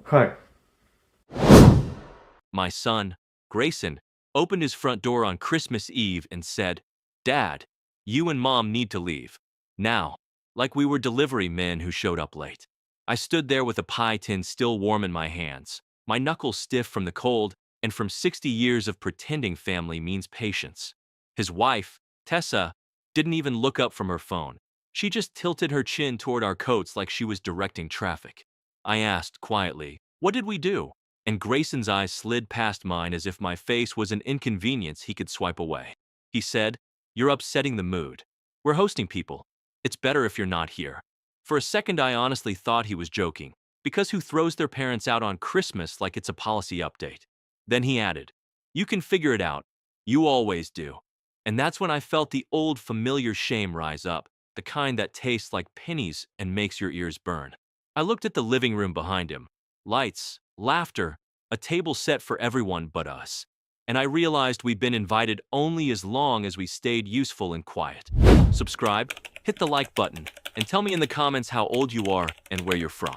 Cut. My son, Grayson, opened his front door on Christmas Eve and said, "Dad, you and Mom need to leave. Now," like we were delivery men who showed up late. I stood there with a pie tin still warm in my hands, my knuckles stiff from the cold and from 60 years of pretending family means patience. His wife, Tessa, didn't even look up from her phone. She just tilted her chin toward our coats like she was directing traffic. I asked quietly, "What did we do?" And Grayson's eyes slid past mine as if my face was an inconvenience he could swipe away. He said, "You're upsetting the mood. We're hosting people. It's better if you're not here." For a second, I honestly thought he was joking, because who throws their parents out on Christmas like it's a policy update? Then he added, "You can figure it out. You always do." And that's when I felt the old familiar shame rise up, the kind that tastes like pennies and makes your ears burn. I looked at the living room behind him. Lights, laughter, a table set for everyone but us. And I realized we'd been invited only as long as we stayed useful and quiet. Subscribe, hit the like button, and tell me in the comments how old you are and where you're from.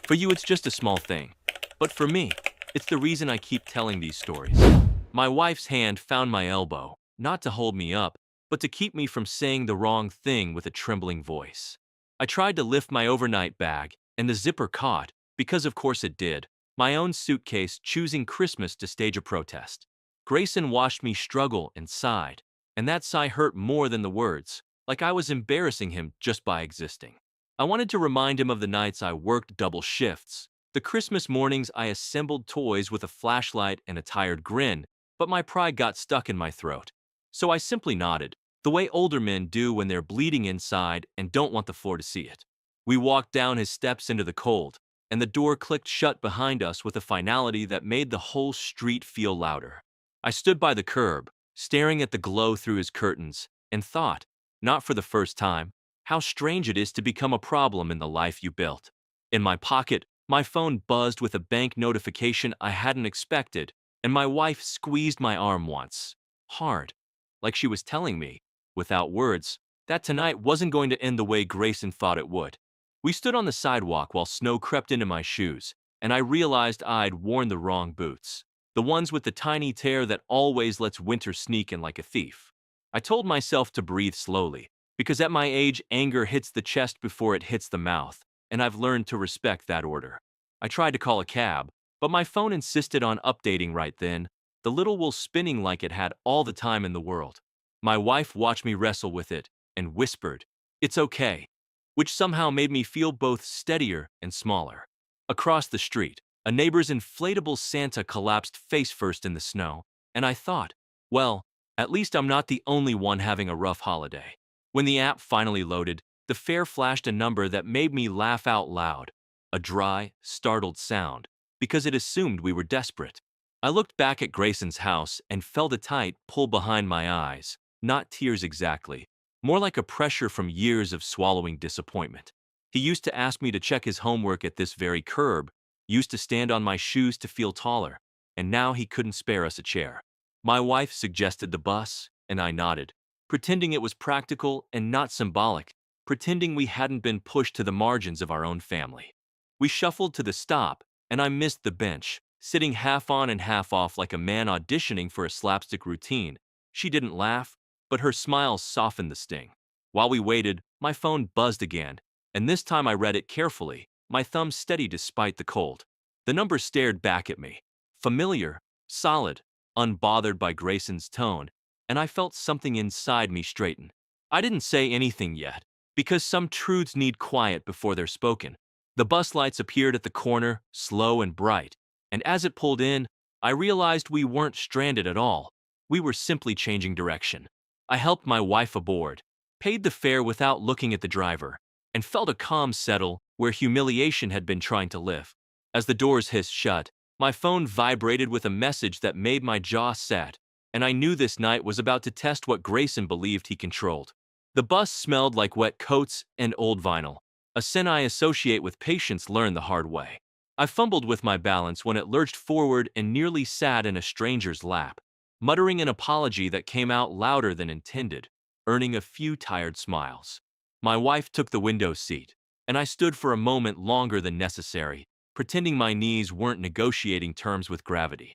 For you, it's just a small thing. But for me, it's the reason I keep telling these stories. My wife's hand found my elbow, not to hold me up, but to keep me from saying the wrong thing with a trembling voice. I tried to lift my overnight bag, and the zipper caught, because of course it did, my own suitcase choosing Christmas to stage a protest. Grayson watched me struggle and sighed, and that sigh hurt more than the words, like I was embarrassing him just by existing. I wanted to remind him of the nights I worked double shifts, the Christmas mornings I assembled toys with a flashlight and a tired grin, but my pride got stuck in my throat. So I simply nodded, the way older men do when they're bleeding inside and don't want the floor to see it. We walked down his steps into the cold, and the door clicked shut behind us with a finality that made the whole street feel louder. I stood by the curb, staring at the glow through his curtains, and thought, not for the first time, how strange it is to become a problem in the life you built. In my pocket, my phone buzzed with a bank notification I hadn't expected, and my wife squeezed my arm once, hard, like she was telling me, without words, that tonight wasn't going to end the way Grayson thought it would. We stood on the sidewalk while snow crept into my shoes, and I realized I'd worn the wrong boots, the ones with the tiny tear that always lets winter sneak in like a thief. I told myself to breathe slowly, because at my age, anger hits the chest before it hits the mouth, and I've learned to respect that order. I tried to call a cab, but my phone insisted on updating right then, the little wheel spinning like it had all the time in the world. My wife watched me wrestle with it and whispered, "It's okay," which somehow made me feel both steadier and smaller. Across the street, a neighbor's inflatable Santa collapsed face first in the snow, and I thought, well, at least I'm not the only one having a rough holiday. When the app finally loaded, the fare flashed a number that made me laugh out loud, a dry, startled sound, because it assumed we were desperate. I looked back at Grayson's house and felt a tight pull behind my eyes, not tears exactly, more like a pressure from years of swallowing disappointment. He used to ask me to check his homework at this very curb, used to stand on my shoes to feel taller, and now he couldn't spare us a chair. My wife suggested the bus, and I nodded, pretending it was practical and not symbolic, pretending we hadn't been pushed to the margins of our own family. We shuffled to the stop, and I missed the bench, sitting half on and half off like a man auditioning for a slapstick routine. She didn't laugh, but her smile softened the sting. While we waited, my phone buzzed again, and this time I read it carefully, my thumb steady despite the cold. The number stared back at me, familiar, solid, unbothered by Grayson's tone, and I felt something inside me straighten. I didn't say anything yet, because some truths need quiet before they're spoken. The bus lights appeared at the corner, slow and bright, and as it pulled in, I realized we weren't stranded at all. We were simply changing direction. I helped my wife aboard, paid the fare without looking at the driver, and felt a calm settle where humiliation had been trying to live. As the doors hissed shut, my phone vibrated with a message that made my jaw set, and I knew this night was about to test what Grayson believed he controlled. The bus smelled like wet coats and old vinyl, a scent I associate with patience learned the hard way. I fumbled with my balance when it lurched forward and nearly sat in a stranger's lap, muttering an apology that came out louder than intended, earning a few tired smiles. My wife took the window seat, and I stood for a moment longer than necessary, pretending my knees weren't negotiating terms with gravity.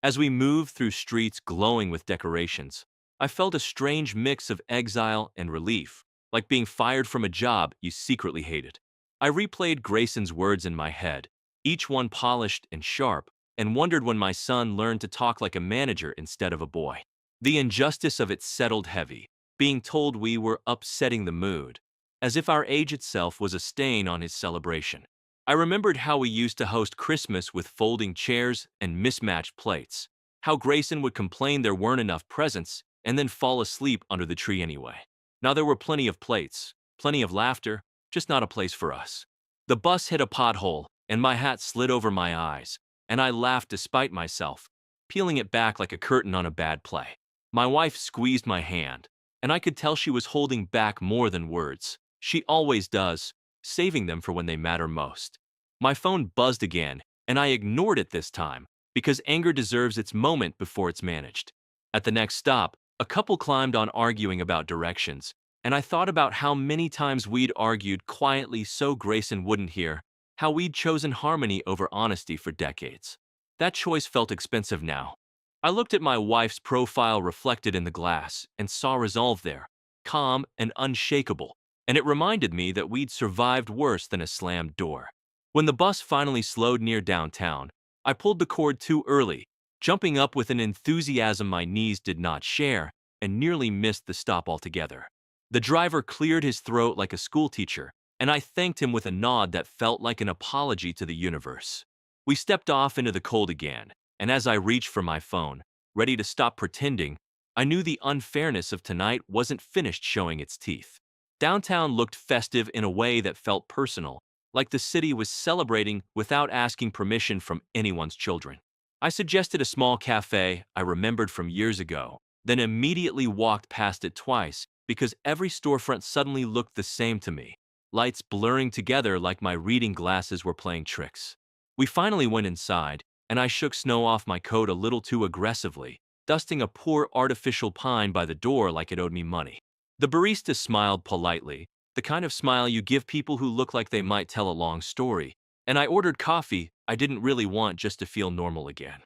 As we moved through streets glowing with decorations, I felt a strange mix of exile and relief, like being fired from a job you secretly hated. I replayed Grayson's words in my head, each one polished and sharp, and wondered when my son learned to talk like a manager instead of a boy. The injustice of it settled heavy, being told we were upsetting the mood, as if our age itself was a stain on his celebration. I remembered how we used to host Christmas with folding chairs and mismatched plates, how Grayson would complain there weren't enough presents and then fall asleep under the tree anyway. Now there were plenty of plates, plenty of laughter, just not a place for us. The bus hit a pothole, and my hat slid over my eyes, and I laughed despite myself, peeling it back like a curtain on a bad play. My wife squeezed my hand, and I could tell she was holding back more than words. She always does, saving them for when they matter most. My phone buzzed again, and I ignored it this time, because anger deserves its moment before it's managed. At the next stop, a couple climbed on arguing about directions, and I thought about how many times we'd argued quietly so Grayson wouldn't hear, how we'd chosen harmony over honesty for decades. That choice felt expensive now. I looked at my wife's profile reflected in the glass and saw resolve there, calm and unshakable, and it reminded me that we'd survived worse than a slammed door. When the bus finally slowed near downtown, I pulled the cord too early, jumping up with an enthusiasm my knees did not share, and nearly missed the stop altogether. The driver cleared his throat like a schoolteacher, and I thanked him with a nod that felt like an apology to the universe. We stepped off into the cold again, and as I reached for my phone, ready to stop pretending, I knew the unfairness of tonight wasn't finished showing its teeth. Downtown looked festive in a way that felt personal, like the city was celebrating without asking permission from anyone's children. I suggested a small cafe I remembered from years ago, then immediately walked past it twice because every storefront suddenly looked the same to me, lights blurring together like my reading glasses were playing tricks. We finally went inside, and I shook snow off my coat a little too aggressively, dusting a poor artificial pine by the door like it owed me money. The barista smiled politely, the kind of smile you give people who look like they might tell a long story, and I ordered coffee I didn't really want just to feel normal again.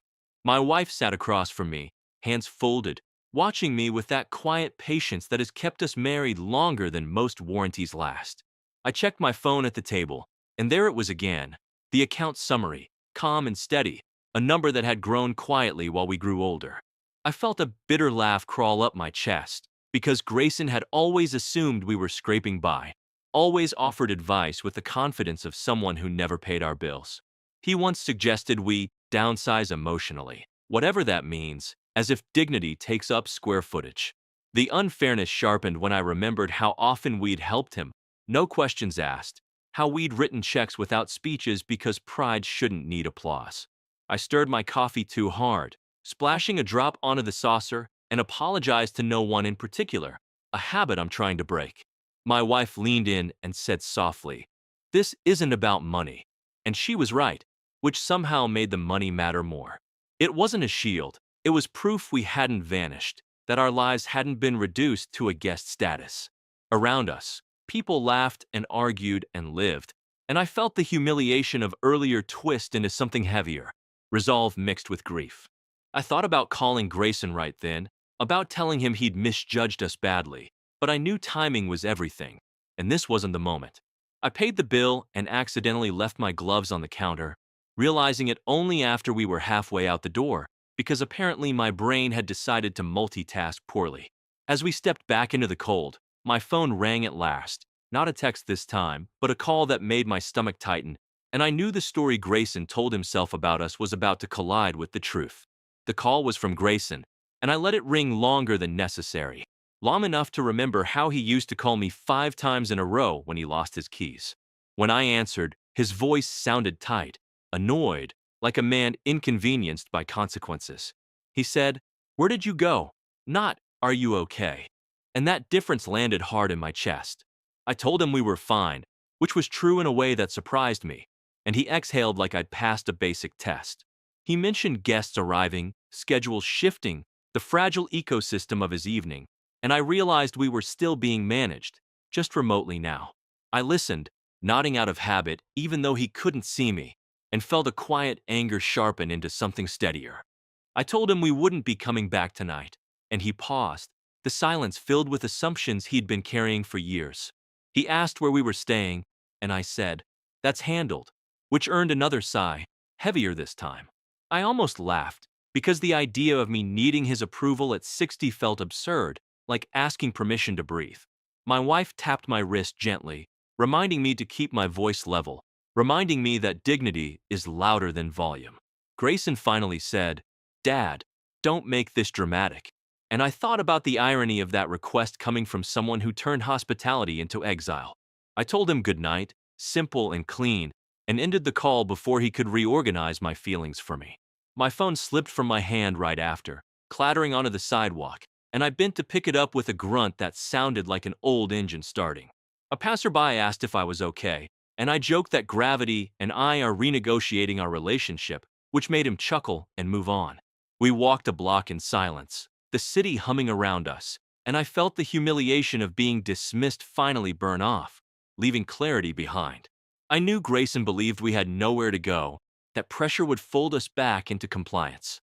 My wife sat across from me, hands folded, watching me with that quiet patience that has kept us married longer than most warranties last. I checked my phone at the table, and there it was again, the account summary, calm and steady, a number that had grown quietly while we grew older. I felt a bitter laugh crawl up my chest, because Grayson had always assumed we were scraping by, always offered advice with the confidence of someone who never paid our bills. He once suggested we downsize emotionally, whatever that means, as if dignity takes up square footage. The unfairness sharpened when I remembered how often we'd helped him, no questions asked, how we'd written checks without speeches because pride shouldn't need applause. I stirred my coffee too hard, splashing a drop onto the saucer, and apologized to no one in particular, a habit I'm trying to break. My wife leaned in and said softly, "This isn't about money." And she was right, which somehow made the money matter more. It wasn't a shield, it was proof we hadn't vanished, that our lives hadn't been reduced to a guest status. Around us, people laughed and argued and lived, and I felt the humiliation of earlier twist into something heavier, resolve mixed with grief. I thought about calling Grayson right then, about telling him he'd misjudged us badly, but I knew timing was everything, and this wasn't the moment. I paid the bill and accidentally left my gloves on the counter, realizing it only after we were halfway out the door, because apparently my brain had decided to multitask poorly. As we stepped back into the cold, my phone rang at last, not a text this time, but a call that made my stomach tighten, and I knew the story Grayson told himself about us was about to collide with the truth. The call was from Grayson, and I let it ring longer than necessary, long enough to remember how he used to call me 5 times in a row when he lost his keys. When I answered, his voice sounded tight, annoyed, like a man inconvenienced by consequences. He said, "Where did you go?" Not, "Are you okay?" And that difference landed hard in my chest. I told him we were fine, which was true in a way that surprised me, and he exhaled like I'd passed a basic test. He mentioned guests arriving, schedules shifting, the fragile ecosystem of his evening, and I realized we were still being managed, just remotely now. I listened, nodding out of habit even though he couldn't see me, and felt a quiet anger sharpen into something steadier. I told him we wouldn't be coming back tonight, and he paused, the silence filled with assumptions he'd been carrying for years. He asked where we were staying, and I said, "That's handled," which earned another sigh, heavier this time. I almost laughed, because the idea of me needing his approval at 60 felt absurd, like asking permission to breathe. My wife tapped my wrist gently, reminding me to keep my voice level, reminding me that dignity is louder than volume. Grayson finally said, "Dad, don't make this dramatic." And I thought about the irony of that request coming from someone who turned hospitality into exile. I told him goodnight, simple and clean, and ended the call before he could reorganize my feelings for me. My phone slipped from my hand right after, clattering onto the sidewalk, and I bent to pick it up with a grunt that sounded like an old engine starting. A passerby asked if I was okay, and I joked that gravity and I are renegotiating our relationship, which made him chuckle and move on. We walked a block in silence, the city humming around us, and I felt the humiliation of being dismissed finally burn off, leaving clarity behind. I knew Grayson believed we had nowhere to go, that pressure would fold us back into compliance.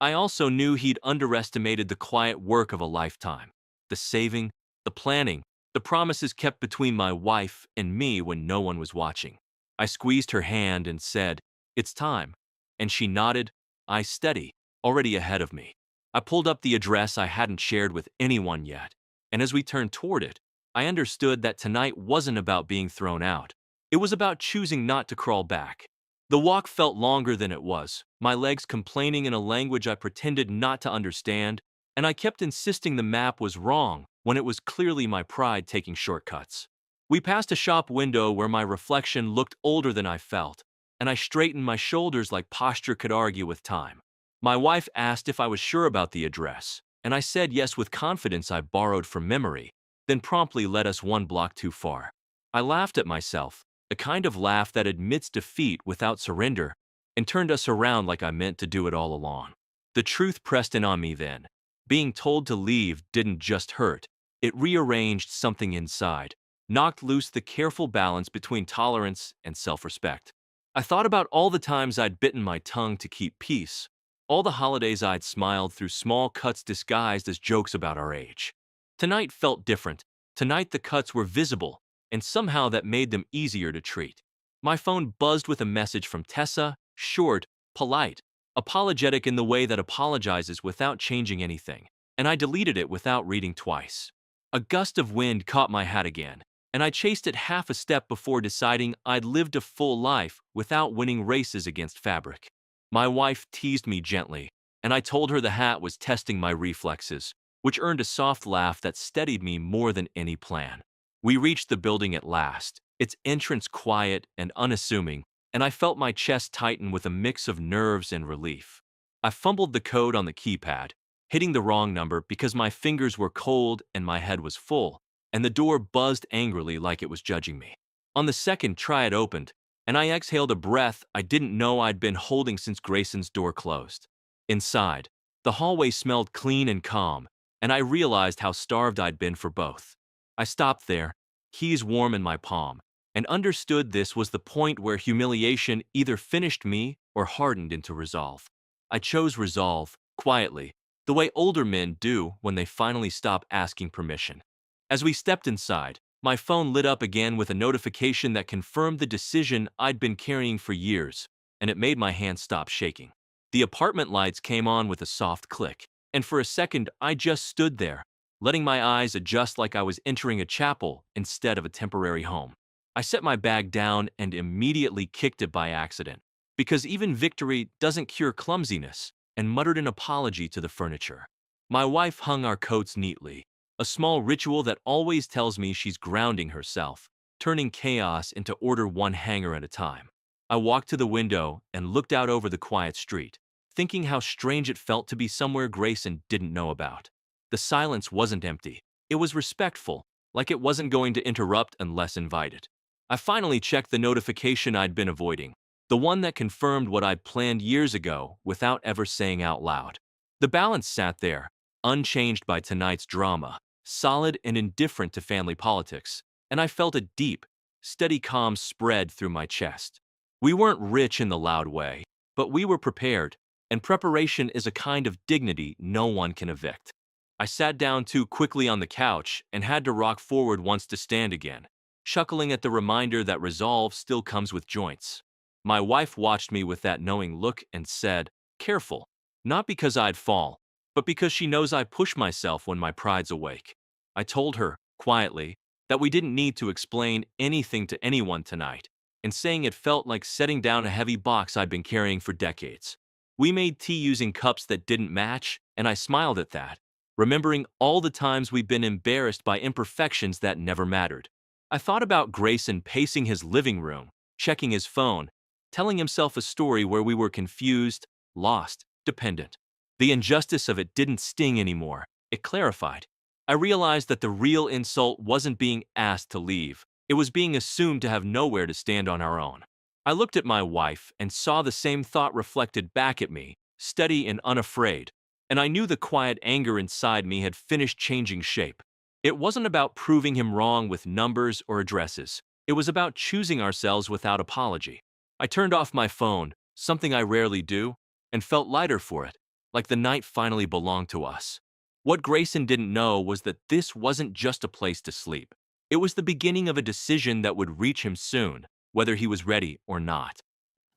I also knew he'd underestimated the quiet work of a lifetime, the saving, the planning, the promises kept between my wife and me when no one was watching. I squeezed her hand and said, "It's time," and she nodded, eyes steady, already ahead of me. I pulled up the address I hadn't shared with anyone yet, and as we turned toward it, I understood that tonight wasn't about being thrown out. It was about choosing not to crawl back. The walk felt longer than it was, my legs complaining in a language I pretended not to understand, and I kept insisting the map was wrong when it was clearly my pride taking shortcuts. We passed a shop window where my reflection looked older than I felt, and I straightened my shoulders like posture could argue with time. My wife asked if I was sure about the address, and I said yes with confidence I borrowed from memory, then promptly led us one block too far. I laughed at myself, a kind of laugh that admits defeat without surrender, and turned us around like I meant to do it all along. The truth pressed in on me then. Being told to leave didn't just hurt, it rearranged something inside, knocked loose the careful balance between tolerance and self-respect. I thought about all the times I'd bitten my tongue to keep peace, all the holidays I'd smiled through small cuts disguised as jokes about our age. Tonight felt different. Tonight the cuts were visible, and somehow that made them easier to treat. My phone buzzed with a message from Tessa, short, polite, apologetic in the way that apologizes without changing anything, and I deleted it without reading twice. A gust of wind caught my hat again, and I chased it half a step before deciding I'd lived a full life without winning races against fabric. My wife teased me gently, and I told her the hat was testing my reflexes, which earned a soft laugh that steadied me more than any plan. We reached the building at last, its entrance quiet and unassuming, and I felt my chest tighten with a mix of nerves and relief. I fumbled the code on the keypad, hitting the wrong number because my fingers were cold and my head was full, and the door buzzed angrily like it was judging me. On the second try it opened, and I exhaled a breath I didn't know I'd been holding since Grayson's door closed. Inside, the hallway smelled clean and calm, and I realized how starved I'd been for both. I stopped there, keys warm in my palm, and understood this was the point where humiliation either finished me or hardened into resolve. I chose resolve, quietly, the way older men do when they finally stop asking permission. As we stepped inside, my phone lit up again with a notification that confirmed the decision I'd been carrying for years, and it made my hand stop shaking. The apartment lights came on with a soft click, and for a second I just stood there, letting my eyes adjust like I was entering a chapel instead of a temporary home. I set my bag down and immediately kicked it by accident, because even victory doesn't cure clumsiness, and muttered an apology to the furniture. My wife hung our coats neatly, a small ritual that always tells me she's grounding herself, turning chaos into order one hanger at a time. I walked to the window and looked out over the quiet street, thinking how strange it felt to be somewhere Grayson didn't know about. The silence wasn't empty. It was respectful, like it wasn't going to interrupt unless invited. I finally checked the notification I'd been avoiding, the one that confirmed what I'd planned years ago without ever saying out loud. The balance sat there, unchanged by tonight's drama, solid and indifferent to family politics, and I felt a deep, steady calm spread through my chest. We weren't rich in the loud way, but we were prepared, and preparation is a kind of dignity no one can evict. I sat down too quickly on the couch and had to rock forward once to stand again, chuckling at the reminder that resolve still comes with joints. My wife watched me with that knowing look and said, "Careful," not because I'd fall, but because she knows I push myself when my pride's awake. I told her, quietly, that we didn't need to explain anything to anyone tonight, and saying it felt like setting down a heavy box I'd been carrying for decades. We made tea using cups that didn't match, and I smiled at that, remembering all the times we'd been embarrassed by imperfections that never mattered. I thought about Grayson pacing his living room, checking his phone, telling himself a story where we were confused, lost, dependent. The injustice of it didn't sting anymore. It clarified. I realized that the real insult wasn't being asked to leave. It was being assumed to have nowhere to stand on our own. I looked at my wife and saw the same thought reflected back at me, steady and unafraid, and I knew the quiet anger inside me had finished changing shape. It wasn't about proving him wrong with numbers or addresses. It was about choosing ourselves without apology. I turned off my phone, something I rarely do, and felt lighter for it, like the night finally belonged to us. What Grayson didn't know was that this wasn't just a place to sleep. It was the beginning of a decision that would reach him soon, whether he was ready or not.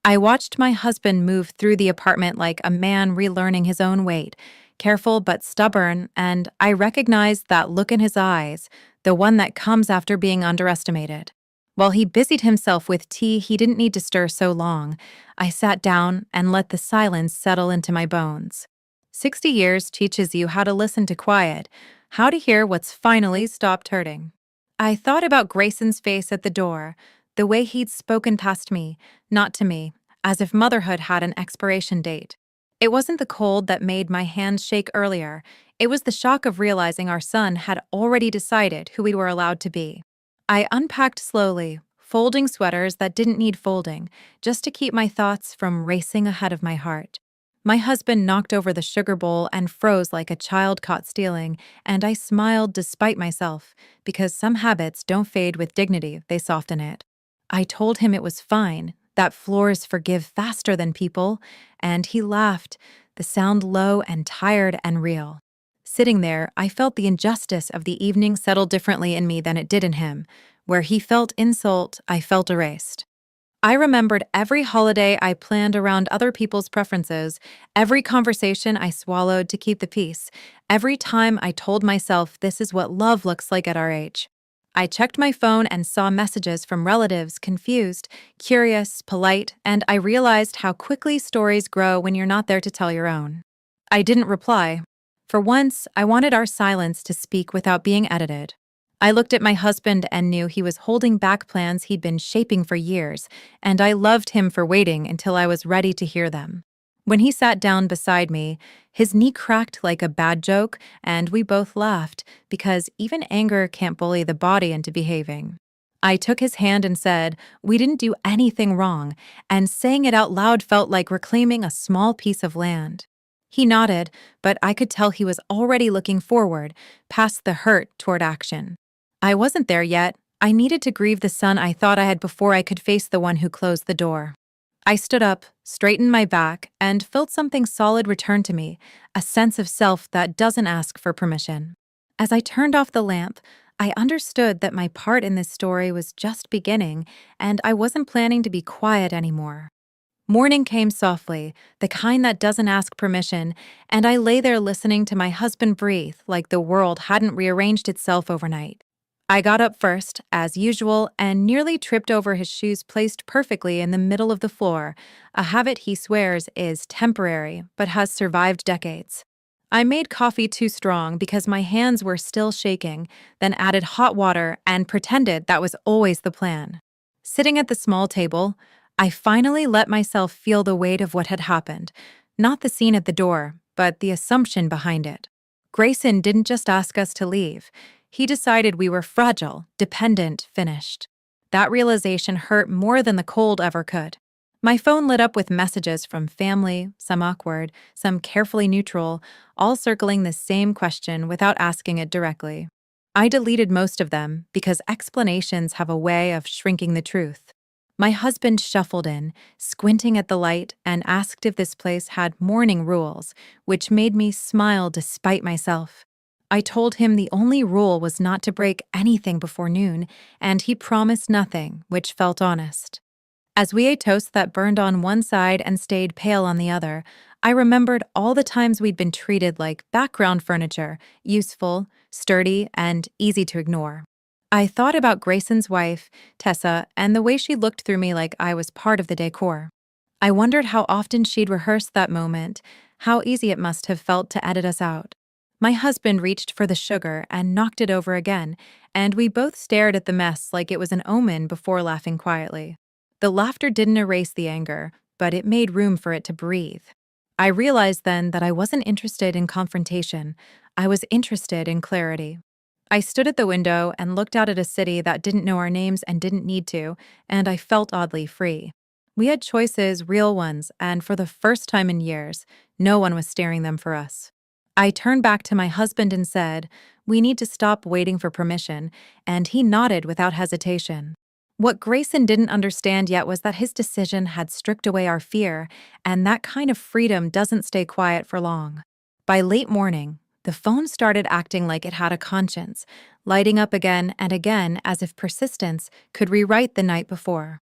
I watched my husband move through the apartment like a man relearning his own weight, careful but stubborn, and I recognized that look in his eyes, the one that comes after being underestimated. While he busied himself with tea he didn't need to stir so long, I sat down and let the silence settle into my bones. 60 years teaches you how to listen to quiet, how to hear what's finally stopped hurting. I thought about Grayson's face at the door, the way he'd spoken past me, not to me, as if motherhood had an expiration date. It wasn't the cold that made my hands shake earlier, it was the shock of realizing our son had already decided who we were allowed to be. I unpacked slowly, folding sweaters that didn't need folding, just to keep my thoughts from racing ahead of my heart. My husband knocked over the sugar bowl and froze like a child caught stealing, and I smiled despite myself, because some habits don't fade with dignity, they soften it. I told him it was fine, that floors forgive faster than people, and he laughed, the sound low and tired and real. Sitting there, I felt the injustice of the evening settle differently in me than it did in him. Where he felt insult, I felt erased. I remembered every holiday I planned around other people's preferences, every conversation I swallowed to keep the peace, every time I told myself this is what love looks like at our age. I checked my phone and saw messages from relatives, confused, curious, polite, and I realized how quickly stories grow when you're not there to tell your own. I didn't reply. For once, I wanted our silence to speak without being edited. I looked at my husband and knew he was holding back plans he'd been shaping for years, and I loved him for waiting until I was ready to hear them. When he sat down beside me, his knee cracked like a bad joke, and we both laughed, because even anger can't bully the body into behaving. I took his hand and said, "We didn't do anything wrong," and saying it out loud felt like reclaiming a small piece of land. He nodded, but I could tell he was already looking forward, past the hurt toward action. I wasn't there yet. I needed to grieve the son I thought I had before I could face the one who closed the door. I stood up, straightened my back, and felt something solid return to me, a sense of self that doesn't ask for permission. As I turned off the lamp, I understood that my part in this story was just beginning, and I wasn't planning to be quiet anymore. Morning came softly, the kind that doesn't ask permission, and I lay there listening to my husband breathe like the world hadn't rearranged itself overnight. I got up first, as usual, and nearly tripped over his shoes placed perfectly in the middle of the floor, a habit he swears is temporary but has survived decades. I made coffee too strong because my hands were still shaking, then added hot water and pretended that was always the plan. Sitting at the small table, I finally let myself feel the weight of what had happened, not the scene at the door, but the assumption behind it. Grayson didn't just ask us to leave. He decided we were fragile, dependent, finished. That realization hurt more than the cold ever could. My phone lit up with messages from family, some awkward, some carefully neutral, all circling the same question without asking it directly. I deleted most of them because explanations have a way of shrinking the truth. My husband shuffled in, squinting at the light, and asked if this place had morning rules, which made me smile despite myself. I told him the only rule was not to break anything before noon, and he promised nothing, which felt honest. As we ate toast that burned on one side and stayed pale on the other, I remembered all the times we'd been treated like background furniture, useful, sturdy, and easy to ignore. I thought about Grayson's wife, Tessa, and the way she looked through me like I was part of the decor. I wondered how often she'd rehearsed that moment, how easy it must have felt to edit us out. My husband reached for the sugar and knocked it over again, and we both stared at the mess like it was an omen before laughing quietly. The laughter didn't erase the anger, but it made room for it to breathe. I realized then that I wasn't interested in confrontation. I was interested in clarity. I stood at the window and looked out at a city that didn't know our names and didn't need to, and I felt oddly free. We had choices, real ones, and for the first time in years, no one was staring them for us. I turned back to my husband and said, "We need to stop waiting for permission," and he nodded without hesitation. What Grayson didn't understand yet was that his decision had stripped away our fear, and that kind of freedom doesn't stay quiet for long. By late morning, the phone started acting like it had a conscience, lighting up again and again as if persistence could rewrite the night before.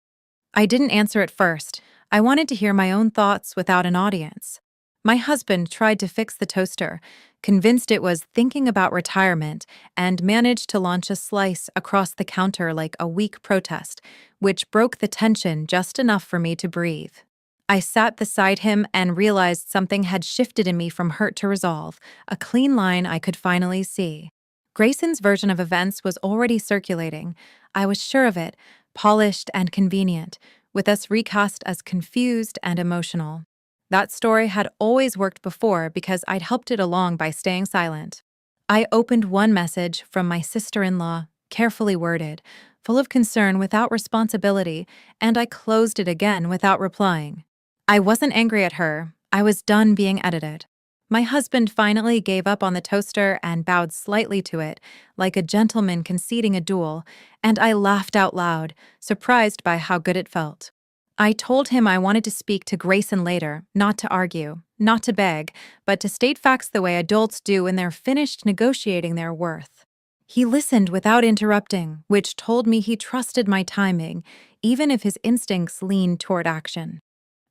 I didn't answer at first. I wanted to hear my own thoughts without an audience. My husband tried to fix the toaster, convinced it was thinking about retirement, and managed to launch a slice across the counter like a weak protest, which broke the tension just enough for me to breathe. I sat beside him and realized something had shifted in me from hurt to resolve, a clean line I could finally see. Grayson's version of events was already circulating. I was sure of it, polished and convenient, with us recast as confused and emotional. That story had always worked before because I'd helped it along by staying silent. I opened one message from my sister-in-law, carefully worded, full of concern without responsibility, and I closed it again without replying. I wasn't angry at her. I was done being edited. My husband finally gave up on the toaster and bowed slightly to it, like a gentleman conceding a duel, and I laughed out loud, surprised by how good it felt. I told him I wanted to speak to Grayson later, not to argue, not to beg, but to state facts the way adults do when they're finished negotiating their worth. He listened without interrupting, which told me he trusted my timing, even if his instincts leaned toward action.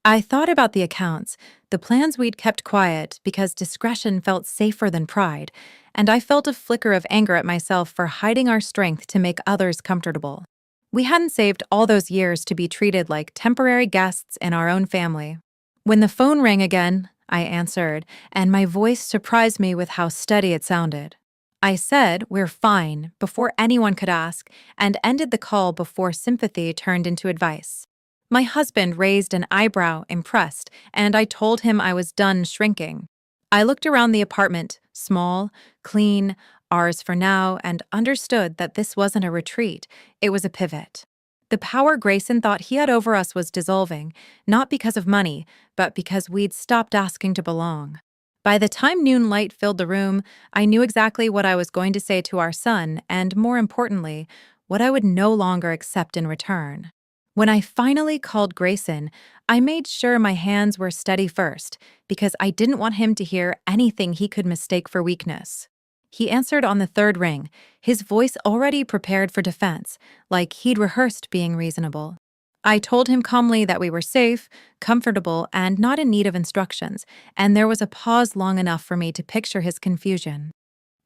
I thought about the accounts, the plans we'd kept quiet because discretion felt safer than pride, and I felt a flicker of anger at myself for hiding our strength to make others comfortable. We hadn't saved all those years to be treated like temporary guests in our own family. When the phone rang again, I answered, and my voice surprised me with how steady it sounded. I said, "We're fine," before anyone could ask, and ended the call before sympathy turned into advice. My husband raised an eyebrow, impressed, and I told him I was done shrinking. I looked around the apartment, small, clean, ours for now, and understood that this wasn't a retreat, it was a pivot. The power Grayson thought he had over us was dissolving, not because of money, but because we'd stopped asking to belong. By the time noon light filled the room, I knew exactly what I was going to say to our son, and more importantly, what I would no longer accept in return. When I finally called Grayson, I made sure my hands were steady first, because I didn't want him to hear anything he could mistake for weakness. He answered on the third ring, his voice already prepared for defense, like he'd rehearsed being reasonable. I told him calmly that we were safe, comfortable, and not in need of instructions, and there was a pause long enough for me to picture his confusion.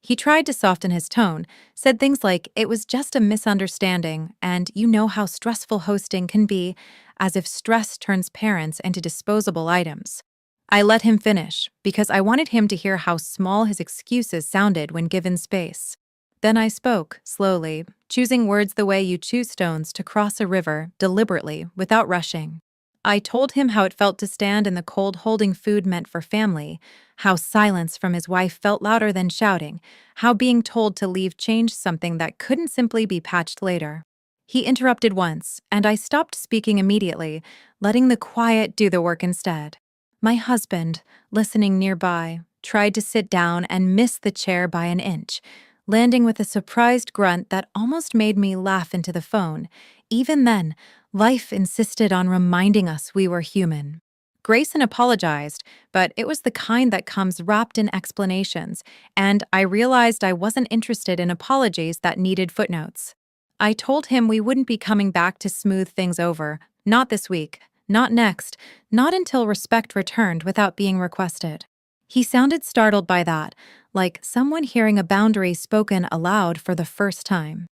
He tried to soften his tone, said things like, "It was just a misunderstanding, and you know how stressful hosting can be," as if stress turns parents into disposable items. I let him finish, because I wanted him to hear how small his excuses sounded when given space. Then I spoke, slowly, choosing words the way you choose stones to cross a river, deliberately, without rushing. I told him how it felt to stand in the cold holding food meant for family, how silence from his wife felt louder than shouting, how being told to leave changed something that couldn't simply be patched later. He interrupted once, and I stopped speaking immediately, letting the quiet do the work instead. My husband, listening nearby, tried to sit down and missed the chair by an inch, landing with a surprised grunt that almost made me laugh into the phone. Even then, Life insisted on reminding us we were human. Grayson apologized, but it was the kind that comes wrapped in explanations, and I realized I wasn't interested in apologies that needed footnotes. I told him we wouldn't be coming back to smooth things over, not this week, not next, not until respect returned without being requested. He sounded startled by that, like someone hearing a boundary spoken aloud for the first time.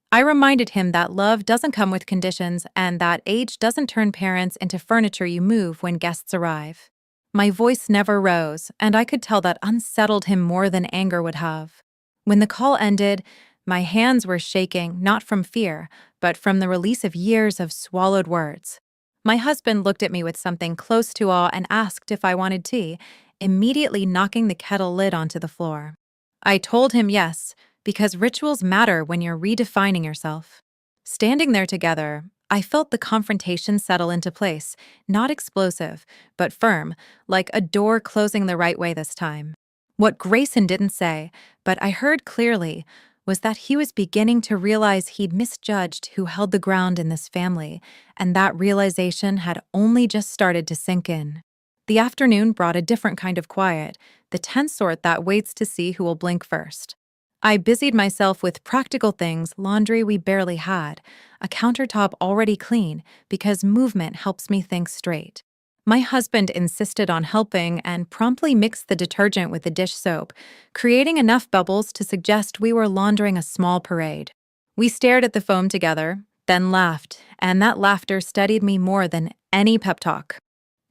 I reminded him that love doesn't come with conditions and that age doesn't turn parents into furniture you move when guests arrive. My voice never rose, and I could tell that unsettled him more than anger would have. When the call ended, my hands were shaking not from fear, but from the release of years of swallowed words. My husband looked at me with something close to awe and asked if I wanted tea, immediately knocking the kettle lid onto the floor. I told him yes, because rituals matter when you're redefining yourself. Standing there together, I felt the confrontation settle into place, not explosive, but firm, like a door closing the right way this time. What Grayson didn't say, but I heard clearly, was that he was beginning to realize he'd misjudged who held the ground in this family, and that realization had only just started to sink in. The afternoon brought a different kind of quiet, the tense sort that waits to see who will blink first. I busied myself with practical things, laundry we barely had, a countertop already clean, because movement helps me think straight. My husband insisted on helping and promptly mixed the detergent with the dish soap, creating enough bubbles to suggest we were laundering a small parade. We stared at the foam together, then laughed, and that laughter steadied me more than any pep talk.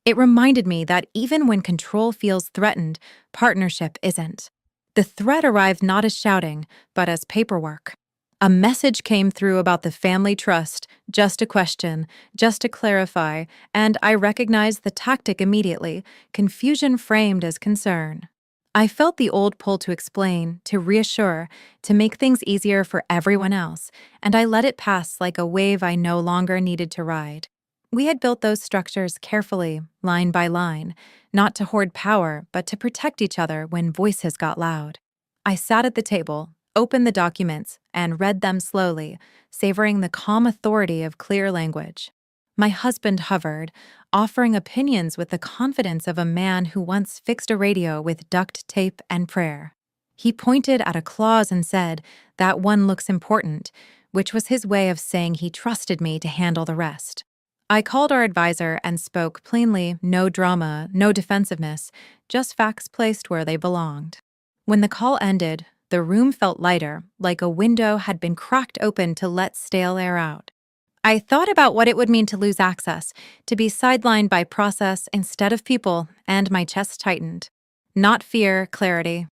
It reminded me that even when control feels threatened, partnership isn't. The threat arrived not as shouting, but as paperwork. A message came through about the family trust, just a question, just to clarify, and I recognized the tactic immediately, confusion framed as concern. I felt the old pull to explain, to reassure, to make things easier for everyone else, and I let it pass like a wave I no longer needed to ride. We had built those structures carefully, line by line, not to hoard power, but to protect each other when voices got loud. I sat at the table, opened the documents, and read them slowly, savoring the calm authority of clear language. My husband hovered, offering opinions with the confidence of a man who once fixed a radio with duct tape and prayer. He pointed at a clause and said, "That one looks important," which was his way of saying he trusted me to handle the rest. I called our advisor and spoke plainly, no drama, no defensiveness, just facts placed where they belonged. When the call ended, the room felt lighter, like a window had been cracked open to let stale air out. I thought about what it would mean to lose access, to be sidelined by process instead of people, and my chest tightened. Not fear, clarity.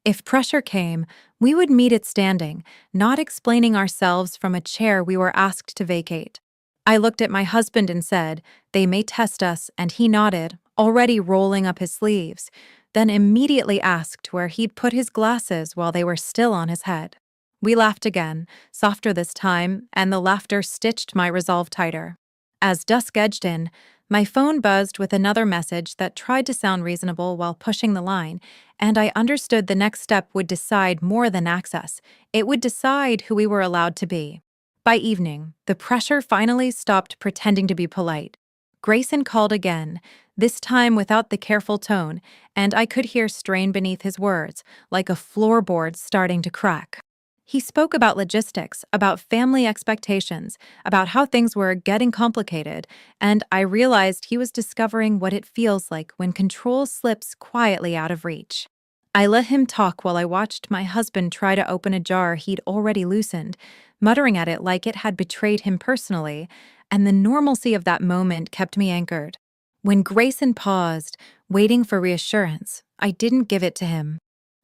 If pressure came, we would meet it standing, not explaining ourselves from a chair we were asked to vacate. I looked at my husband and said, "They may test us," and he nodded, already rolling up his sleeves, then immediately asked where he'd put his glasses while they were still on his head. We laughed again, softer this time, and the laughter stitched my resolve tighter. As dusk edged in, my phone buzzed with another message that tried to sound reasonable while pushing the line, and I understood the next step would decide more than access. It would decide who we were allowed to be. By evening, the pressure finally stopped pretending to be polite. Grayson called again, this time without the careful tone, and I could hear strain beneath his words, like a floorboard starting to crack. He spoke about logistics, about family expectations, about how things were getting complicated, and I realized he was discovering what it feels like when control slips quietly out of reach. I let him talk while I watched my husband try to open a jar he'd already loosened, muttering at it like it had betrayed him personally, and the normalcy of that moment kept me anchored. When Grayson paused, waiting for reassurance, I didn't give it to him.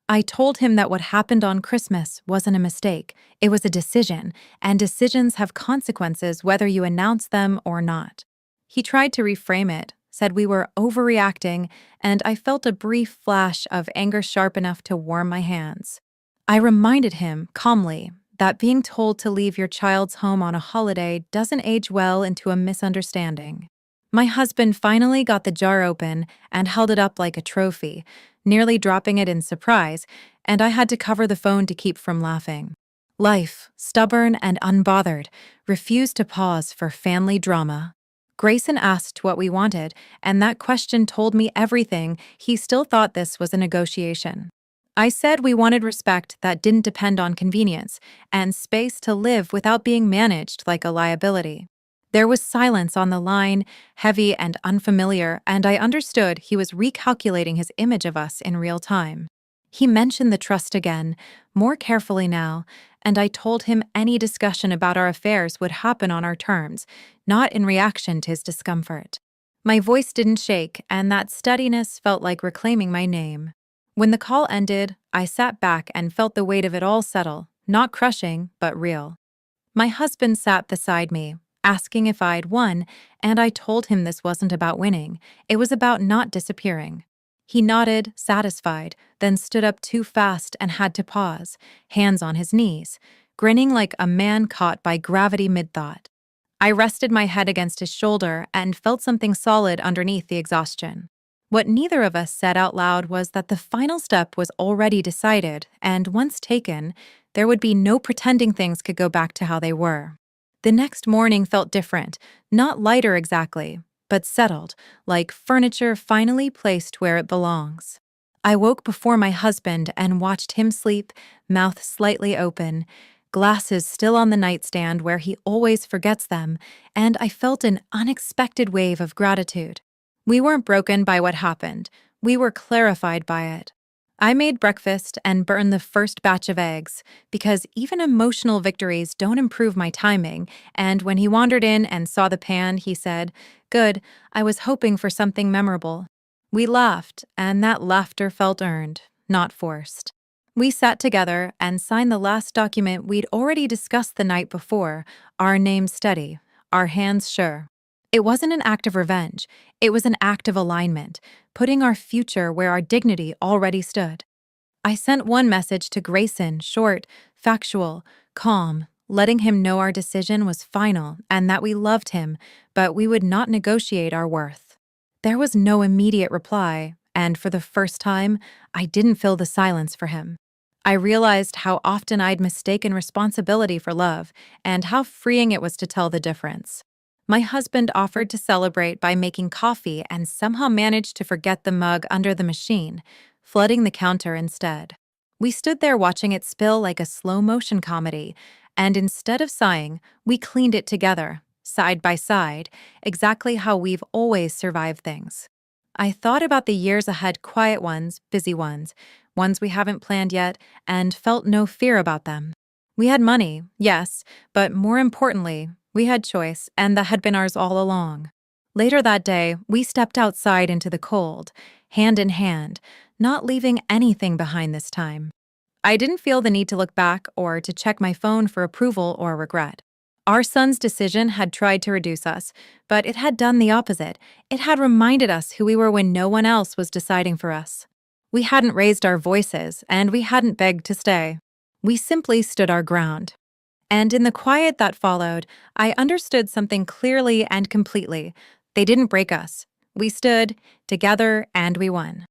I told him that what happened on Christmas wasn't a mistake. It was a decision, and decisions have consequences whether you announce them or not. He tried to reframe it, said we were overreacting, and I felt a brief flash of anger sharp enough to warm my hands. I reminded him, calmly, that being told to leave your child's home on a holiday doesn't age well into a misunderstanding. My husband finally got the jar open and held it up like a trophy, nearly dropping it in surprise, and I had to cover the phone to keep from laughing. Life, stubborn and unbothered, refused to pause for family drama. Grayson asked what we wanted, and that question told me everything. He still thought this was a negotiation. I said we wanted respect that didn't depend on convenience, and space to live without being managed like a liability. There was silence on the line, heavy and unfamiliar, and I understood he was recalculating his image of us in real time. He mentioned the trust again, more carefully now, and I told him any discussion about our affairs would happen on our terms, not in reaction to his discomfort. My voice didn't shake, and that steadiness felt like reclaiming my name. When the call ended, I sat back and felt the weight of it all settle, not crushing, but real. My husband sat beside me, asking if I'd won, and I told him this wasn't about winning, it was about not disappearing. He nodded, satisfied, then stood up too fast and had to pause, hands on his knees, grinning like a man caught by gravity mid-thought. I rested my head against his shoulder and felt something solid underneath the exhaustion. What neither of us said out loud was that the final step was already decided, and once taken, there would be no pretending things could go back to how they were. The next morning felt different, not lighter exactly, but settled, like furniture finally placed where it belongs. I woke before my husband and watched him sleep, mouth slightly open, glasses still on the nightstand where he always forgets them, and I felt an unexpected wave of gratitude. We weren't broken by what happened, we were clarified by it. I made breakfast and burned the first batch of eggs, because even emotional victories don't improve my timing, and when he wandered in and saw the pan, he said, "Good, I was hoping for something memorable." We laughed, and that laughter felt earned, not forced. We sat together and signed the last document we'd already discussed the night before, our names steady, our hands sure. It wasn't an act of revenge, it was an act of alignment, putting our future where our dignity already stood. I sent one message to Grayson, short, factual, calm, letting him know our decision was final and that we loved him, but we would not negotiate our worth. There was no immediate reply, and for the first time, I didn't fill the silence for him. I realized how often I'd mistaken responsibility for love, and how freeing it was to tell the difference. My husband offered to celebrate by making coffee and somehow managed to forget the mug under the machine, flooding the counter instead. We stood there watching it spill like a slow-motion comedy, and instead of sighing, we cleaned it together, side by side, exactly how we've always survived things. I thought about the years ahead, quiet ones, busy ones we haven't planned yet, and felt no fear about them. We had money, yes, but more importantly, we had choice, and that had been ours all along. Later that day, we stepped outside into the cold, hand in hand, not leaving anything behind this time. I didn't feel the need to look back or to check my phone for approval or regret. Our son's decision had tried to reduce us, but it had done the opposite. It had reminded us who we were when no one else was deciding for us. We hadn't raised our voices, and we hadn't begged to stay. We simply stood our ground. And in the quiet that followed, I understood something clearly and completely. They didn't break us. We stood together and we won.